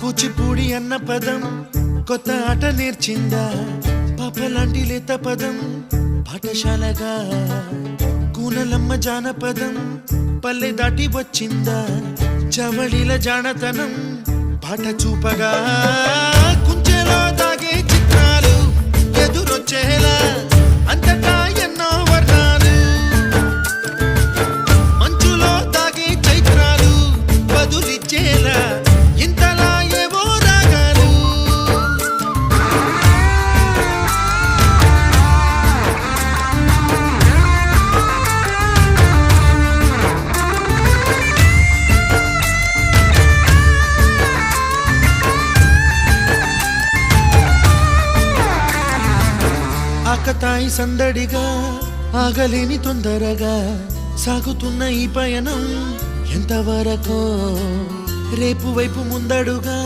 కూచిపూడి అన్న పదం కొత్త ఆట నేర్చిందా, పాపలాంటి లేత పదం పాఠశాలగా. కూనలమ్మ జానపదం పల్లె దాటి వచ్చిందా, చవళిల జానతనం పాట చూపగా. కుంచెలో దాగే చిత్రాలు ఎదురొచ్చేలా అంతటా ఎన్నో వర్ణాలు, మంచులో దాగే చైత్రాలు బదులిచ్చేలా ఇంతలా ఏవో రాగాలు. ఆకతాయి సందడిగా ఆగలేని తొందరగా సాగుతున్న ఈ పయనం ఎంతవరకో రేపు వైపు ముందడుగా.